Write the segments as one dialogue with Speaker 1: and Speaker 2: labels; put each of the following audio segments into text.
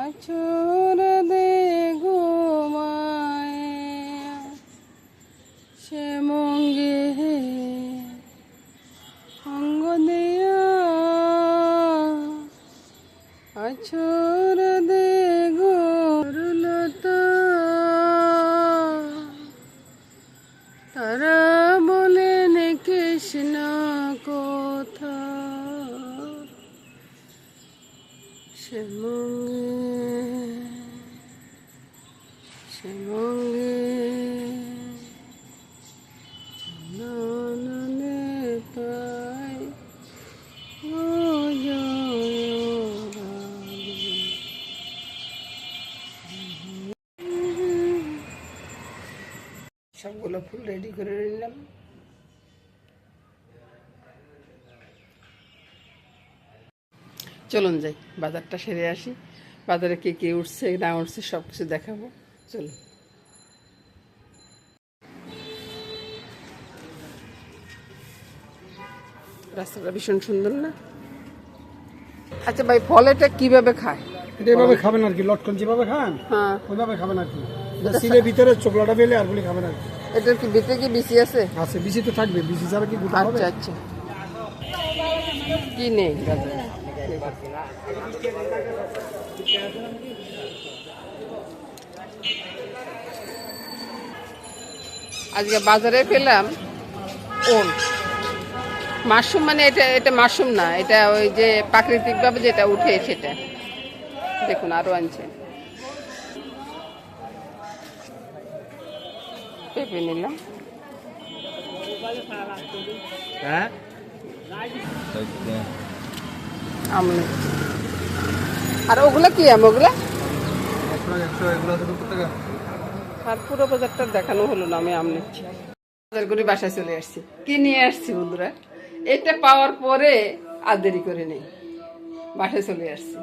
Speaker 1: আছর দে ঘুমায় সে মঙ্গে অঙ্গ দিয়া আছর দে গরুলতা তারা বলেন কৃষ্ণ কথা সে মঙ্গে নননে পাই ও সবগুলো ফুল রেডি করে নিলাম। চলুন যাই, বাজারটা সেরে আসি। বাজারে কে কে উঠছে না উঠছে সব কিছু দেখাবো। চলুন। রাস্তাটা ভীষণ সুন্দর না? আচ্ছা ভাই, ফল এটা কিভাবে খায়?
Speaker 2: এটা এভাবে খাবেন আর কি, লটকন যেভাবে খান
Speaker 1: হ্যাঁ,
Speaker 2: ওইভাবে খাবেন আর কি। সিলের ভিতরে চোকলাটা ফেলে আর বলি খাবেন আর কি।
Speaker 1: এটার কি ভিতরে কি বিচি আছে?
Speaker 2: আছে, বিচি তো থাকবে, বিচি ছাড়া কি গোটা হবে?
Speaker 1: আচ্ছা আচ্ছা, কি নেই বাজারে? আজকে বাজারে পেলাম ওল মাশরুম, মানে এটা মাশরুম না, এটা ওই যে প্রাকৃতিকভাবে যেটা উঠে সেটা। দেখুন আরো আনছে। পেঁপে নিলাম। আমলে আর ওগুলা কি আম? ওগুলা আর পুরো বাজারটা দেখানো হলো না, আমি আম নিচ্ছি। বাজার করে বাসায় চলে আসছি। কি নিয়ে আসছি বন্ধুরা? এটা পাওয়ার পরে আর দেরি করে নেই, বাসায় চলে আসছি।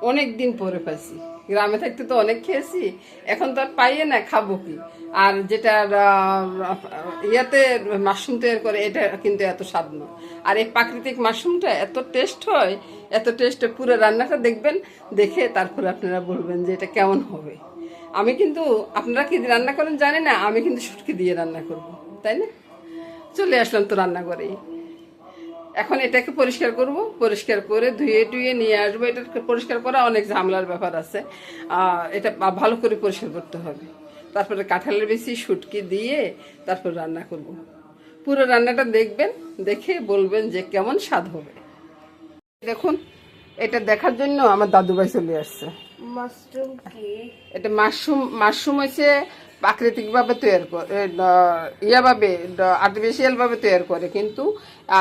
Speaker 1: অনেক দিন পরে পাইছি। গ্রামে থাকতে তো অনেক খেয়েছি, এখন তো আর পাইয়ে না, খাবো কি? আর যেটা ইয়াতে মাশরুম তৈরি করে এটা কিন্তু এত স্বাদ না। আর এই প্রাকৃতিক মাশরুমটা এত টেস্ট হয়, এত টেস্ট। পুরো রান্নাটা দেখবেন, দেখে তারপরে আপনারা বলবেন যে এটা কেমন হবে। আমি কিন্তু, আপনারা কি রান্না করেন জানি না, আমি কিন্তু শুটকি দিয়ে রান্না করব, তাই না? চলে আসলাম তো রান্না করেই। এখন এটাকে পরিষ্কার করব, পরিষ্কার করে ধুয়ে টুয়ে নিয়ে আসবো। এটা পরিষ্কার করা অনেক ঝামেলার ব্যাপার আছে, এটা ভালো করে পরিষ্কার করতে হবে। তারপরে কাঁঠালের বেশি শুটকি দিয়ে তারপর রান্না করব। পুরো রান্নাটা দেখবেন, দেখে বলবেন যে কেমন স্বাদ হবে। দেখুন, এটা দেখার জন্য আমার দাদুভাই চলে আসছে।
Speaker 3: মাশরুম কি?
Speaker 1: এটা মাশরুম হচ্ছে প্রাকৃতিকভাবে তৈরি করে, ইয়াভাবে আর্টিফিশিয়াল ভাবে তৈরি করে কিন্তু।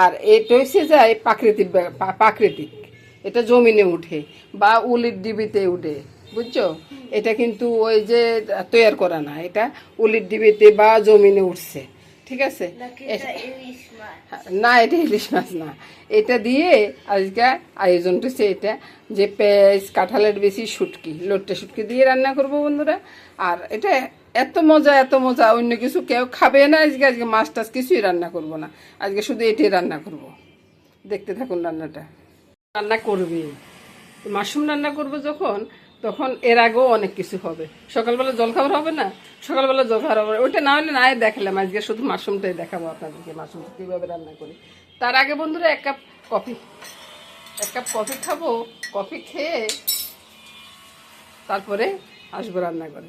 Speaker 1: আর এটা হচ্ছে যায় প্রাকৃতিক। এটা জমিনে উঠে বা উলির ডিবিতে উঠে, বুঝছো? এটা কিন্তু ওই যে তৈরি করা না, এটা উলির ডিবিতে বা জমিনে উঠছে, ঠিক আছে? না, এটা ইলিশ মাছ না। এটা দিয়ে আজকে আয়োজন হচ্ছে এটা যে পেঁয়াজ, কাঁঠালের বেশি শুটকি, লোট্টে শুটকি দিয়ে রান্না করবো বন্ধুরা। আর এটা এত মজা, এত মজা, অন্য কিছু কেউ খাবে না আজকে। আজকে মাছ টাছ কিছুই রান্না করব না, আজকে শুধু এটাই রান্না করব। দেখতে থাকুন রান্নাটা। রান্না করবি মাশরুম রান্না করবো যখন, তখন এর আগেও অনেক কিছু হবে। সকালবেলা জলখাবার হবে না, সকালবেলা জলখাবার হবে, ওইটা না হলে নাই দেখালাম। আজকে শুধু মাশরুমটাই দেখাবো আপনাদেরকে, মাশরুমটা কীভাবে রান্না করি। তার আগে বন্ধুরা এক কাপ কফি খাবো। কফি খেয়ে তারপরে আসবো রান্না করে।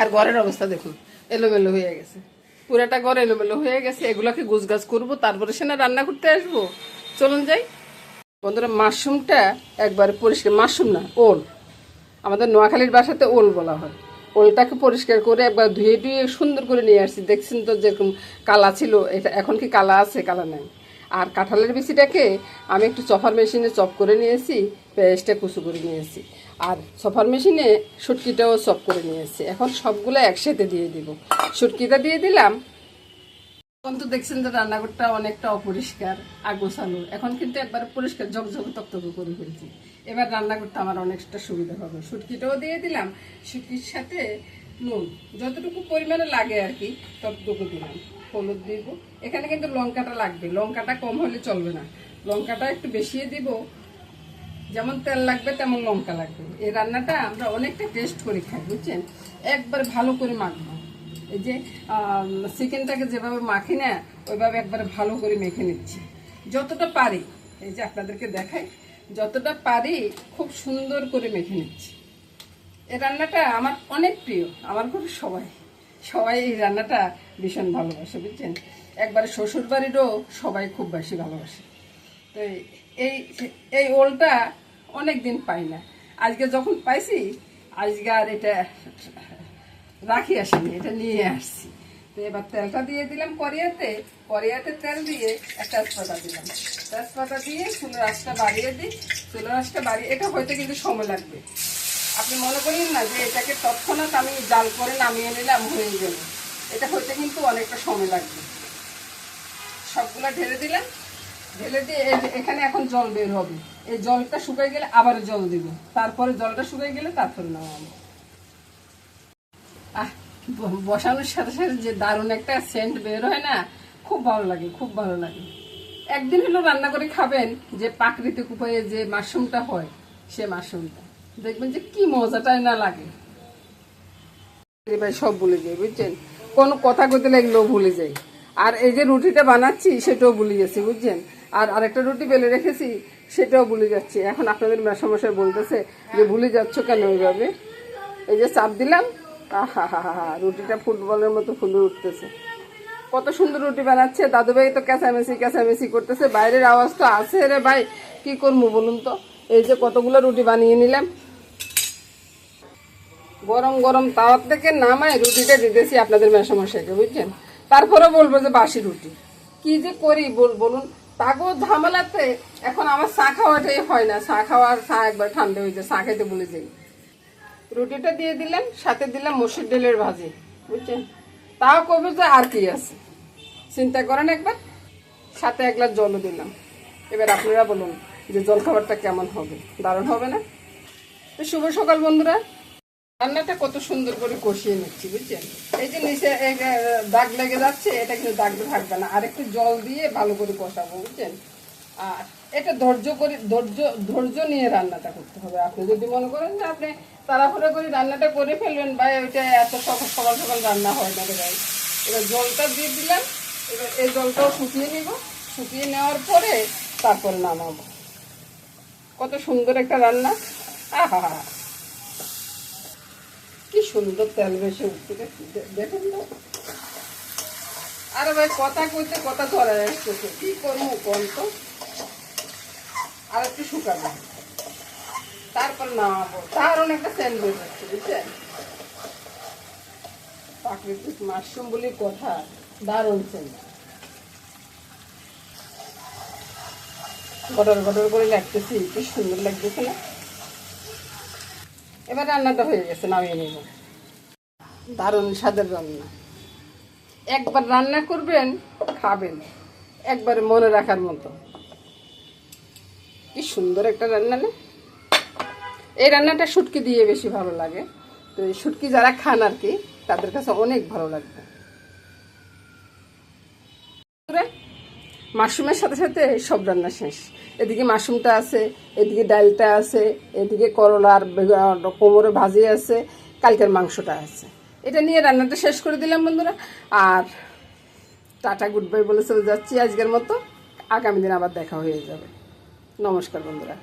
Speaker 1: আর ঘরের অবস্থা দেখুন, এলোমেলো হয়ে গেছে, পুরাটা ঘর এলোমেলো হয়ে গেছে। এগুলোকে গুছগাছ করবো, তারপরে সে না রান্না করতে আসবো। চলুন যাই বন্ধুরা। মাশরুমটা একবারে পরিষ্কার, মাশরুম না, ওল, আমাদের নোয়াখালীর ভাষাতে ওল বলা হয়। ওলটাকে পরিষ্কার করে একবার ধুয়ে ধুয়ে সুন্দর করে নিয়ে আসছি। দেখছেন তো যেরকম কালা ছিল, এটা এখন কি কালা আছে? কালা নাই। আর কাঁঠালের বিচিটাকে আমি একটু চপার মেশিনে চপ করে নিয়েছি, পেঁয়াজটা কুচু করে নিয়েছি। আর চপার মেশিনে শুটকিটাও চপ করে নিয়েছি। এখন সবগুলো একসাথে দিয়ে দিব। শুটকিটা দিয়ে দিলাম। এখন তো দেখছেন যে রান্নাঘরটা অনেকটা অপরিষ্কার, আগোছালো। এখন কিন্তু একবার পরিষ্কার ঝকঝক তকতকে করে ফেলছি। এবার রান্নাঘরটা আমার অনেকটা সুবিধা হবে। শুটকিটাও দিয়ে দিলাম, শুটকির সাথে নুন যতটুকু পরিমাণে লাগে আর কি ততটুকু দিলাম। হলুদ দিব, এখানে কিন্তু লঙ্কাটা লাগবে, লঙ্কাটা কম হলে চলবে না, লঙ্কাটা একটু বেশিয়ে দিব। যেমন তেল লাগবে তেমন লঙ্কা লাগবে। এই রান্নাটা আমরা অনেকটা টেস্ট করে খাই, বুঝছেন? একবার ভালো করে মাখবো। এই যে চিকেনটাকে যেভাবে মাখি না, ওইভাবে একবারে ভালো করে মেখে নিচ্ছি যতটা পারি। এই যে আপনাদেরকে দেখাই, যতটা পারি খুব সুন্দর করে মেখে নিচ্ছি। এই রান্নাটা আমার অনেক প্রিয়, আমার ঘরে সবাই এই রান্নাটা ভীষণ ভালোবাসে, বুঝছেন? একবারে শ্বশুর বাড়িরও সবাই খুব বেশি ভালোবাসে। তো এই এই ওলটা অনেক দিন পাই না, আজকে যখন পাইছি আজকে আর এটা রাখি আসেনি, এটা নিয়ে আসছি। তো এবার তেলটা দিয়ে দিলাম কড়াইতে তেল দিয়ে একটা তেজপাতা দিলাম। তেজপাতা দিয়ে চুলার আঁচটা বাড়িয়ে দিই। চুলার আঁচটা বাড়িয়ে, এটা হয়তো কিন্তু সময় লাগবে। আপনি মনে করেন না যে এটাকে তৎক্ষণাৎ আমি জাল করে নামিয়ে নিলাম হয়ে গেল, এটা হইতে কিন্তু অনেকটা সময় লাগবে। সবগুলা ঢেলে দিলাম, ঢেলে দিয়ে এখানে এখন জল বের হবে। এই জলটা শুকাই গেলে আবার জল দিব, তারপরে জলটা শুকাই গেলে তারপরে নামাবো। বসানোর সাথে সাথে যে দারুণ একটা সেন্ট বের হয় না, খুব ভালো লাগে, খুব ভালো লাগে। একদিন হলো রান্না করে খাবেন, যে প্রাকৃতিক উপায়ে যে মাশরুমটা হয়, সে মাশরুমটা দেখবেন যে কি মজাটাই না লাগে। ভাই সব ভুলে যাই, বুঝছেন? কোনো কথা কইতে লাগলেও ভুলে যাই। আর এই যে রুটিটা বানাচ্ছি সেটাও ভুলে যাচ্ছি, বুঝছেন? আর আরেকটা রুটি বেলে রেখেছি সেটাও ভুলে যাচ্ছি। এখন আপনাদের মেশামশাই বলতেছে যে ভুলে যাচ্ছ কেন ওইভাবে? এই যে চাপ দিলাম, আহা হা হা হা, রুটিটা ফুটবলের মতো ফুলে উঠতেছে। কত সুন্দর রুটি বানাচ্ছে। দাদু ভাই তো ক্যাঁচামেচি করতেছে, বাইরের আওয়াজ তো আছে রে ভাই, কি করবো বলুন তো? এই যে কতগুলো রুটি বানিয়ে নিলাম, গরম গরম তাওয়ার থেকে নামায় রুটিটা দিতেছি আপনাদের মেশামশাইকে, বুঝছেন? তারপরে বলবো যে বাসি রুটি। কি যে করি বলুন, তাগো ঝামেলাতে এখন আমার চা খাওয়াটাই হয় না। চা একবার ঠান্ডা হয়ে যায়, চা খাইতে ভুলে যাই। রুটিটা দিয়ে দিলাম, সাথে দিলাম মসুর ডালের ভাজি, বুঝছেন? তাও কবে যে আর কি আছে, চিন্তা করেন একবার। সাথে এক গ্লাস জলও দিলাম। এবার আপনারা বলুন যে জল খাবারটা কেমন হবে? দারুণ হবে না? তো শুভ সকাল বন্ধুরা। রান্নাটা কত সুন্দর করে কষিয়ে নিচ্ছি, বুঝছেন? এই যে নিচে দাগ লেগে যাচ্ছে, এটা কিন্তু দাগ থাকবে না। আর একটু জল দিয়ে ভালো করে কষাবো, বুঝছেন? আর এটা ধৈর্য নিয়ে রান্নাটা করতে হবে। আপনি যদি মনে করেন যে আপনি তাড়াহুড়ো করে রান্নাটা করে ফেলবেন, ভাই ওইটা এত সকাল সকাল রান্না হয় না ভাই। এবার জলটা দিয়ে দিলাম, এবার এই জলটাও শুকিয়ে নিব। শুকিয়ে নেওয়ার পরে তারপরে নামাবো। কত সুন্দর একটা রান্না, আহা হা, কি সুন্দর তেল বেশি উঠছে দেখুন তো। আরে ভাই কথা কইতে কথা ধরে আসতেছে, কি করবো কোন তো? আর একটু শুকাবো, তারপর নামাবো। দারুণ একটা সেন্ট বের হচ্ছে, বুঝছেন? প্রাকৃতিক মাশরুম বলে কথা, দারুণ সেন্ট। গটর করে লাগতেছি, কি সুন্দর লাগতেছে না? এবার রান্নাটা হয়ে গেছে, নামিয়ে নেব। দারুণ স্বাদের রান্না। একবার রান্না করবেন, খাবেন, একবার মনে রাখার মতো। কি সুন্দর একটা রান্না না? এই রান্নাটা শুটকি দিয়ে বেশি ভালো লাগে। তো এই শুটকি যারা খান আর কি, তাদের কাছে অনেক ভালো লাগবে। মাশরুমের সাথে সাথে সব রান্না শেষ। এদিকে মাশরুমটা আছে, এদিকে ডালটা আছে, এদিকে করলার কোমরে ভাজি আছে, কালকের মাংসটা আছে। এটা নিয়ে রান্নাটা শেষ করে দিলাম বন্ধুরা। আর টাটা গুড বাই বলে চলে যাচ্ছি আজকের মতো। আগামী দিন আবার দেখা হয়ে যাবে। নমস্কার বন্ধুরা।